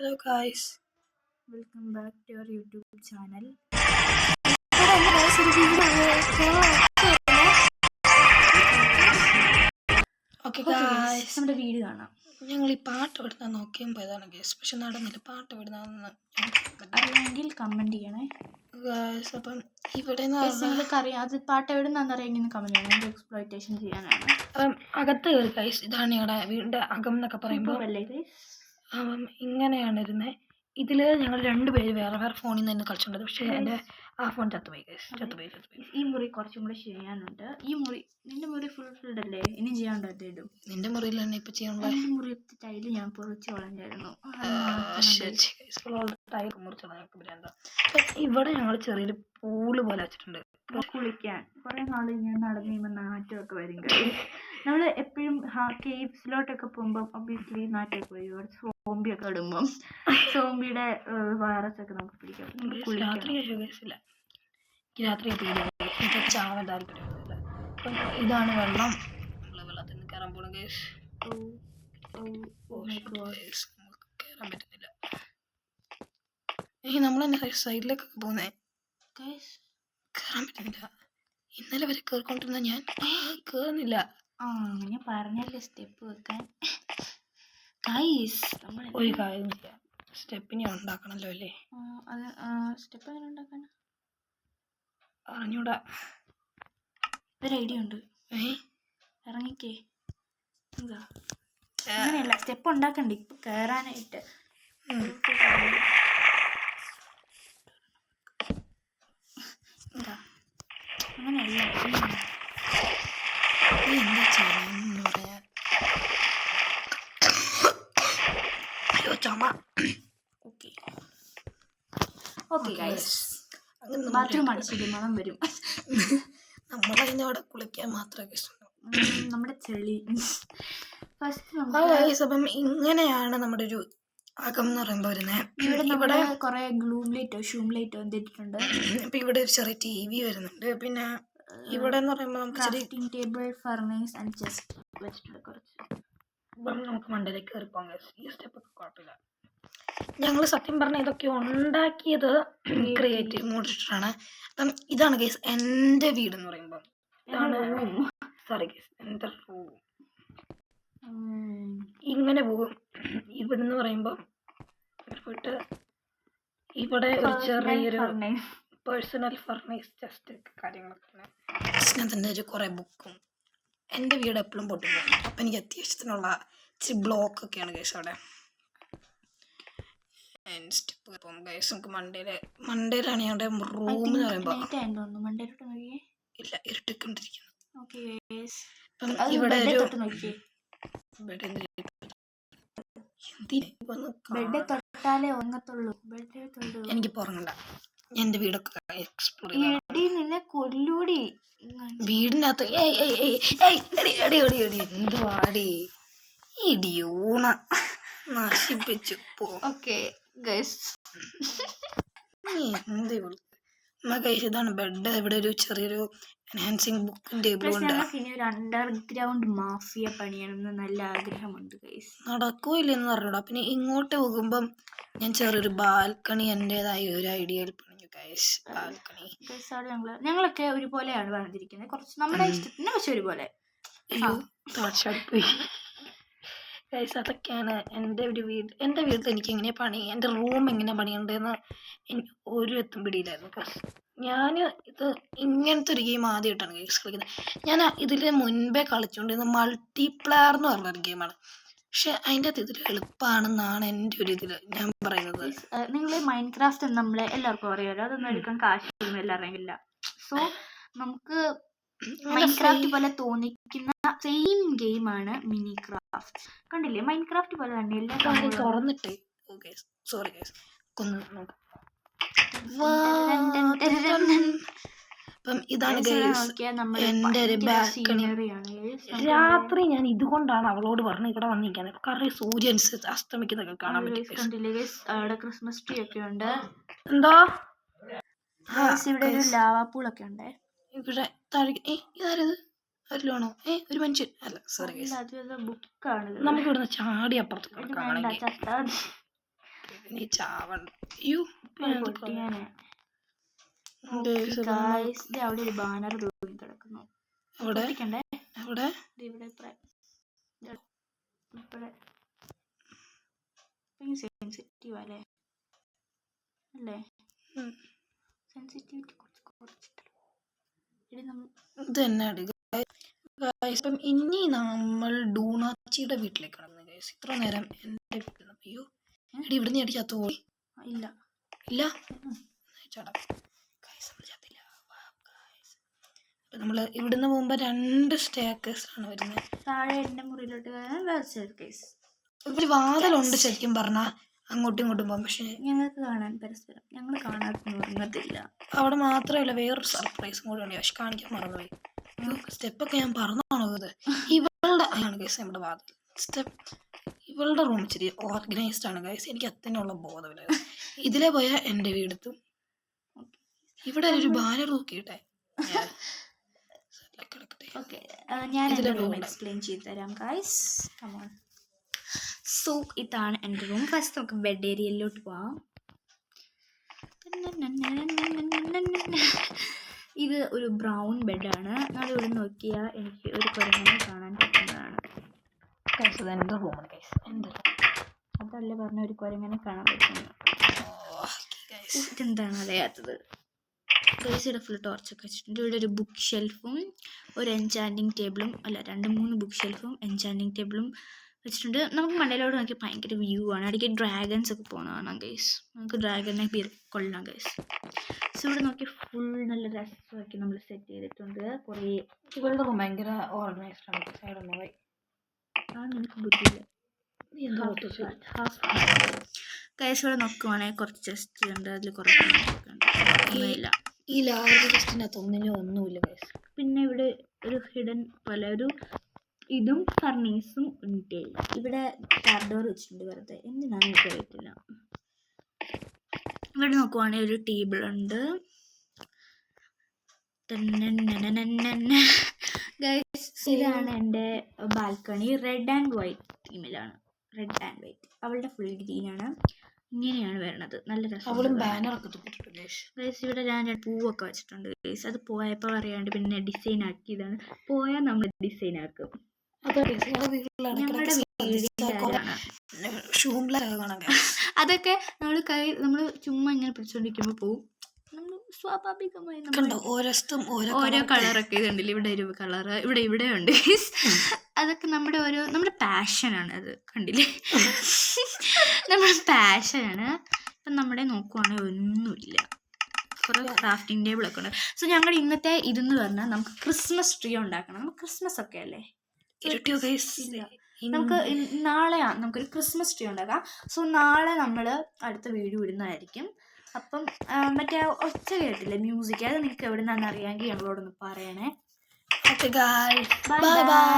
Hello guys, welcome back to your YouTube channel. Okay guys, നമ്മുടെ video കാണാം. ഞങ്ങൾ ഈ പാട്ട് വിടുന്ന നോക്കിയാൽ പോയതാണ് ഗൈസ്, പക്ഷെ നടന്നില്ല. പാട്ട് വിടുന്ന അറിയാമെങ്കിൽ കമന്റ് ചെയ്യണേ ഗൈസ്. അപ്പം ഇവിടെ നിങ്ങൾക്ക് അറിയാം അത് പാട്ട് എവിടുന്നറിയാമെങ്കിൽ കമന്റ് ചെയ്യണം. എക്സ്പ്ലോയിറ്റേഷൻ ചെയ്യാനാണ്. അപ്പം അകത്ത് കയറി ഗൈസ്. ഇതാണ് ഞങ്ങളുടെ വീടിൻ്റെ അകം എന്നൊക്കെ പറയുമ്പോൾ ഇങ്ങനെയാണ് ഇരുന്നത്. ഇതിൽ ഞങ്ങൾ രണ്ടുപേര് വേറെ വേറെ ഫോണിൽ നിന്ന് തന്നെ കളിച്ചിട്ടുണ്ട്. പക്ഷേ എൻ്റെ ആ ഫോൺ ചത്തുപോയി ഗൈസ്, ചത്തുപോയി. ഈ മുറി കുറച്ചും കൂടെ ചെയ്യാനുണ്ട്. ഈ മുറി നിന്റെ മുറി ഫുൾഫിൽഡ് അല്ലേ? ഇനി ചെയ്യാണ്ടോ? എന്തേലും നിന്റെ മുറിയിൽ തന്നെ ഇപ്പം ചെയ്യാനുള്ള മുറി ടൈല് ഞാൻ പൊറിച്ച് കളഞ്ഞായിരുന്നു. ഇവിടെ ഞങ്ങൾ ചെറിയൊരു പൂള് പോലെ വെച്ചിട്ടുണ്ട് കുളിക്കാൻ. കുറെ നാൾ ഇങ്ങനെ നടന്നു കഴിയുമ്പോൾ നാറ്റമൊക്കെ വരും. നമ്മൾ എപ്പോഴും കേവ്സിലോട്ടൊക്കെ പോകുമ്പോൾ ഒബ്വിയസ്ലി നാറ്റമൊക്കെ വരും. സോംബിയൊക്കെ ഇടുമ്പം സോംബിയുടെ വൈറസ് ഒക്കെ നമുക്ക് പിടിക്കാം. രാത്രി ചാവാൻ താല്പര്യമൊന്നുമില്ല. അപ്പം ഇതാണ് വെള്ളം. വെള്ളത്തിൽ നിന്ന് കയറാൻ പോകണം ഗൈസ്. കയറാൻ പറ്റുന്നില്ല. നമ്മളെന്നെ സൈഡിലേക്കൊക്കെ പോകുന്നേ. കയറാൻ പറ്റുന്നില്ല. ഇന്നലെ വരെ കയറിക്കൊണ്ടിരുന്ന ഞാൻ കയറുന്നില്ല. ഞാൻ പറഞ്ഞല്ലേ സ്റ്റെപ്പ് വെക്കാൻ. ഒരു കാര്യം ചെയ്യാം, സ്റ്റെപ്പിനെ ഉണ്ടാക്കണല്ലോ അല്ലേ? സ്റ്റെപ്പ് എങ്ങനെ ഉണ്ടാക്കാനാ അറിഞ്ഞൂടാ. ഒരു ഐഡിയ ഉണ്ട്. ഇറങ്ങിക്കേ. അങ്ങനെയല്ല, സ്റ്റെപ്പ് ഉണ്ടാക്കണ്ട ഇപ്പൊ കയറാനായിട്ട്. അങ്ങനെയല്ല, എന്താ ചെയ്യാന്ന് പറയാ. അയ്യോ ചുമ. ഓക്കെ ഗൈസ്, ബാത്റൂം അടിച്ചിട്ട് മണം വരും. നമ്മളതിൻ്റെ അവിടെ കുളിക്കാൻ മാത്രമേ ഇഷ്ടം. നമ്മുടെ ചെളി അപ്പം ഇങ്ങനെയാണ് നമ്മുടെ ഒരു അകം എന്ന് പറയുമ്പോൾ വരുന്നത്. ഇവിടെ കുറെ ഗ്ലൂം ലൈറ്റോ ഷൂം ലൈറ്റോ എന്തിട്ടുണ്ട്. ഇപ്പം ഇവിടെ ഒരു ചെറിയ TV വരുന്നുണ്ട്. പിന്നെ ഇവിടെ എന്ന് പറയുമ്പോൾ നമുക്ക് ടേബിൾ ഫർണേസ് ആൻഡ് ചെസ്റ്റ് വെച്ചിട്ടുണ്ട് കുറച്ച്. നമുക്ക് മണ്ടയിലേക്ക് കയറി പോകാം. ഈ സ്റ്റെപ്പൊക്കെ കുഴപ്പമില്ല. ഞങ്ങൾ സത്യം പറഞ്ഞാൽ ഇതൊക്കെ ഉണ്ടാക്കിയത് ക്രിയേറ്റീവ് മോഡിട്ടാണ്. അപ്പം ഇതാണ് ഗൈസ് എൻ്റെ വീടെന്ന് പറയുമ്പോൾ. ഇതാണ് സോറി ഗൈസ്, എൻ്റെ റൂം. ഇങ്ങനെ പോകും. ഇവിടെന്ന് പറയുമ്പോൾ പോയിട്ട് ഇവിടെ ഒരു ചെറിയൊരു പേഴ്സണൽ ഫർണേസ് ചെസ്റ്റ് കാര്യങ്ങളൊക്കെയാണ്. അതിൻ്റെ ഒരു കുറേ ബുക്കും. എൻ്റെ വീട് എപ്പോഴും പൊട്ടിപ്പോകും. അപ്പം എനിക്ക് അത്യാവശ്യത്തിനുള്ള ഇച്ചിരി ബ്ലോക്കൊക്കെയാണ് ഗൈസ് അവിടെ. സ്റ്റെപ്പ് ഇപ്പം ഗൈസ് നമുക്ക് മണ്ടയിലാണ് ഞങ്ങളുടെ റൂം എന്ന് പറയുമ്പോൾ. ഇല്ല, ഇരുട്ടിക്കൊണ്ടിരിക്കുന്നു. ഇവിടെ ഒരു എനിക്ക് പുറങ്ങണ്ട. എൻ്റെ വീടൊക്കെ എക്സ്പ്ലോർ കൊല്ലൂടി വീടിൻ്റെ അകത്ത് എന്തുവാടി ഇടിയൂണ നശിപ്പിച്ചു പോ. ഇതാണ് ബെഡ്. ഇവിടെ ഒരു ചെറിയൊരു എൻഹാൻസിങ് ബുക്കും ടേബിളും ഉണ്ട്. ഇനി ഒരു അണ്ടർഗ്രൗണ്ട് മാഫിയ പണിയണമെന്ന് നല്ല ആഗ്രഹമുണ്ട് ഗൈസ്. നടക്കോ ഇല്ലെന്ന് പറഞ്ഞൂടാ. പിന്നെ ഇങ്ങോട്ട് പോകുമ്പം ഞാൻ ചെറിയൊരു ബാൽക്കണി എൻ്റെതായ ഒരു ഐഡിയയിൽ പണിഞ്ഞു ഗൈസ്. ബാൽക്കണി ഞങ്ങളൊക്കെ ഒരുപോലെയാണ് പറഞ്ഞിരിക്കുന്നത്. കുറച്ച് നമ്മുടെ ഇഷ്ടത്തിന് പക്ഷെ ഒരുപോലെ. ഗൈസ് അതൊക്കെയാണ് എൻ്റെ ഒരു വീട്. എൻ്റെ വീട്ടിൽ എനിക്ക് എങ്ങനെയാണ് എൻ്റെ റൂം എങ്ങനെയാണ് പണിയുണ്ടെന്ന് എനിക്ക് ഒരു എത്തും പിടിയില്ലായിരുന്നു. ഞാൻ ഇത് ഇങ്ങനത്തെ ഒരു ഗെയിം ആദ്യമായിട്ടാണ് ഗെയിംസ് കളിക്കുന്നത്. ഞാൻ ഇതിൽ മുൻപേ കളിച്ചുകൊണ്ടിരുന്ന മൾട്ടിപ്ലെയർ എന്ന് പറഞ്ഞൊരു ഗെയിമാണ്. പക്ഷെ അതിൻ്റെ അകത്ത് ഇതിൽ എളുപ്പമാണെന്നാണ് എൻ്റെ ഒരു ഇതിൽ ഞാൻ പറയുന്നത്. നിങ്ങൾ മൈൻക്രാഫ്റ്റ് നമ്മളെ എല്ലാവർക്കും അറിയാമല്ലോ. അതൊന്നും എടുക്കാൻ കാശൊന്നും എല്ലാവരും ഇല്ല. സോ നമുക്ക് മൈൻക്രാഫ്റ്റ് പോലെ തോന്നിക്കുന്ന സെയിം ഗെയിമാണ് മിനി ക്രാഫ്റ്റ്. കണ്ടില്ലേ, മൈൻക്രാഫ്റ്റ് പോലെ തന്നെ എല്ലാ തുറന്നിട്ട്. സോറി ഗൈസ്, അപ്പം ഇതാണ് എൻ്റെ ഒരു ബാൽക്കണി. രാത്രി ഞാൻ ഇതുകൊണ്ടാണ് അവളോട് പറഞ്ഞ് ഇവിടെ വന്നിരിക്കുന്നത്. കാരണം സൂര്യൻ അസ്തമിക്കുന്നൊക്കെ കാണാൻ പറ്റും. ക്രിസ്മസ് ട്രീ ഒക്കെ ഉണ്ട്. എന്താ ഇവിടെ ഒരു ലാവാ പൂളൊക്കെ ഉണ്ട്. ഇവിടെ ഇതാരത് അരിലാണോ? ഒരു മനുഷ്യൻ അല്ല, സോറി ബുക്കാണ്. നമുക്ക് ഇവിടുന്ന് ചാടി അപ്പുറത്ത് നീ ചാവണ്ട. അയ്യോ പൊട്ടിയാനെ അവിടെ ഒരു ബാനർ തൂങ്ങി കിടക്കുന്നു. അവിടെ പൊട്ടിക്കണ്ടേ? അവിടെ ഇവിടെ സെൻസിറ്റീവ് അല്ലേ? അല്ലേ? സെൻസിറ്റിവിറ്റി ഇത് തന്നെ ഇപ്പം ഇനി നമ്മൾ ഡൂണാച്ചിയുടെ വീട്ടിലേക്ക് കടന്നു ഗൈസ്. ഇത്ര നേരം എൻ്റെ വീട്ടിൽ അയ്യോ എടി ഇവിടുന്ന് അടി ചത്തു പോയി. ഇല്ല ഇല്ല നമ്മൾ ഇവിടുന്ന് പോകുമ്പോൾ 2 സ്റ്റെയർകേസ് ആണ് വരുന്നത്. താഴെ എൻ്റെ മുറിയിലോട്ട് ഒരു വാതിലുണ്ട് ശരിക്കും പറഞ്ഞാൽ അങ്ങോട്ടും ഇങ്ങോട്ടും പോകാം. പക്ഷെ ഞങ്ങൾക്ക് കാണാൻ പരസ്പരം ഞങ്ങൾ കാണാത്തില്ല. അവിടെ മാത്രമല്ല വേറൊരു സർപ്രൈസും കൂടെ ഉണ്ട്. പക്ഷെ കാണിക്കാൻ മറന്നുപോയി. സ്റ്റെപ്പൊക്കെ ഞാൻ പറഞ്ഞാണോ ഇത്? ഇവളുടെ ആണ് ഗൈസ് നമ്മുടെ വാതിൽ സ്റ്റെപ്പ്. ഇവളുടെ റൂം ഇച്ചിരി ഓർഗനൈസ്ഡ് ആണ് ഗൈസ്. എനിക്ക് അത്തന്നെയുള്ള ബോധമില്ല. ഇതിലെ പോയാൽ എൻ്റെ വീടെത്തും. ഇവിടെ ഒരു ബാനർ നോക്കിയിട്ടെ. ഞാൻ എൻ്റെ റൂം എക്സ്പ്ലെയിൻ ചെയ്ത് തരാം ഗൈസ്. കമോൺ. സോ ഇതാണ് എൻ്റെ റൂം. ഫസ്റ്റ് നമുക്ക് ബെഡ് ഏരിയയിലോട്ട് പോവാം. ഇത് ഒരു ബ്രൗൺ ബെഡാണ്. അതിവിടെ നോക്കിയാൽ എനിക്ക് ഒരു കുരങ്ങനെ കാണാൻ പറ്റുന്നതാണ്. എൻ്റെ റൂമാണ് ഗൈസ്. എൻ്റെ അതല്ലേ പറഞ്ഞ ഒരു കുരങ്ങനെ കാണാൻ പറ്റുന്നത്. ഇതെന്താണ് അറിയാത്തത്? ഗൈസിയുടെ ഫുൾ ടോർച്ചൊക്കെ വെച്ചിട്ടുണ്ട്. ഇവിടെ ഒരു ബുക്ക് ഷെൽഫും ഒരു എൻചാൻറ്റിങ് ടേബിളും 2-3 ബുക്ക് ഷെൽഫും എൻചാൻറ്റിങ് ടേബിളും വെച്ചിട്ടുണ്ട്. നമുക്ക് മണ്ടയിലോട്ട് നോക്കി ഭയങ്കര വ്യൂ ആണ്. ഇടയ്ക്ക് ഡ്രാഗൺസ് ഒക്കെ പോകുന്നതാണ് ഗൈസ്. നമുക്ക് ഡ്രാഗനെ കൊള്ളാം ഗൈസ്. സോ ഇവിടെ നോക്കി ഫുൾ നല്ല രസമാക്കി നമ്മൾ സെറ്റ് ചെയ്തിട്ടുണ്ട്. കുറേ ഇവളുടെ റൂം ഭയങ്കര ഓർഗനൈസ്ഡ് ആണ്. സൈഡൊന്നുമായി നിനക്ക് ബുദ്ധിയില്ല. ഗൈസ് ഇവിടെ നോക്കുവാണെങ്കിൽ കുറച്ച് ചെസ്റ്റ് ഉണ്ട്. അതിൽ കുറച്ച് ഒന്നുമില്ല. ഈ ലാർജ് ചെസ്റ്റിനകത്ത് ഒന്നുമില്ല ഗൈസ്. പിന്നെ ഇവിടെ ഒരു ഹിഡൻ പോലെ ഒരു ഇതും ഫർണീസും ഉണ്ട്. ഇവിടെ ഡോർ വെച്ചിട്ടുണ്ട് വെറുതെ. എന്തിനാണെന്ന് എനിക്ക് അറിയത്തില്ല. ഇവിടെ നോക്കുവാണെങ്കിൽ ഒരു ടേബിൾ ഉണ്ട്. ഗൈസ് ഇതാണ് എൻ്റെ ബാൽക്കണി. റെഡ് ആൻഡ് വൈറ്റ് തീമിലാണ്. Red and white. അവളുടെ ഫുൾ ഗ്രീനാണ്. ഇങ്ങനെയാണ് വരുന്നത്. നല്ല രസം. ഗൈസ് ഇവിടെ ഞാൻ പൂവൊക്കെ വെച്ചിട്ടുണ്ട് ഗൈസ്. അത് പോയപ്പോൾ പറയാണ്ട് പിന്നെ ഡിസൈൻ ആക്കിയതാണ്. പോയാൽ നമ്മൾ ഡിസൈൻ ആക്കും. അതൊക്കെ നമ്മൾ ചുമ്മാ ഇങ്ങനെ പിടിച്ചോണ്ടിരിക്കുമ്പോൾ പോവും. നമ്മൾ സ്വാഭാവികമായി ഓരോ കളറൊക്കെ ഇതുണ്ടല്ലോ. ഇവിടെ ഒരു കളറ് ഇവിടെ ഉണ്ട്. അതൊക്കെ നമ്മുടെ പാഷനാണ്. അത് കണ്ടില്ലേ? നമ്മുടെ പാഷനാണ്. ഇപ്പം നമ്മുടെ നോക്കുവാണെങ്കിൽ ഒന്നുമില്ല. കുറേ ക്രാഫ്റ്റിംഗ് ടേബിളൊക്കെ ഉണ്ട്. സോ ഞങ്ങളുടെ ഇന്നത്തെ ഇതെന്ന് പറഞ്ഞാൽ നമുക്ക് ക്രിസ്മസ് ട്രീ ഉണ്ടാക്കണം. നമുക്ക് ക്രിസ്മസ് ഒക്കെ അല്ലേ? നമുക്ക് നാളെയാണ് നമുക്കൊരു ക്രിസ്മസ് ട്രീ ഉണ്ടാക്കാം. സോ നാളെ നമ്മൾ അടുത്ത വീഡിയോ ഇടുന്നതായിരിക്കും. അപ്പം മറ്റേ ഒച്ച കേട്ടില്ലേ മ്യൂസിക്, അത് നിങ്ങൾക്ക് എവിടെ നിന്നാണെന്ന് അറിയാമെങ്കിൽ ഞങ്ങളോടൊന്ന് പറയണേ. Okay guys, bye bye.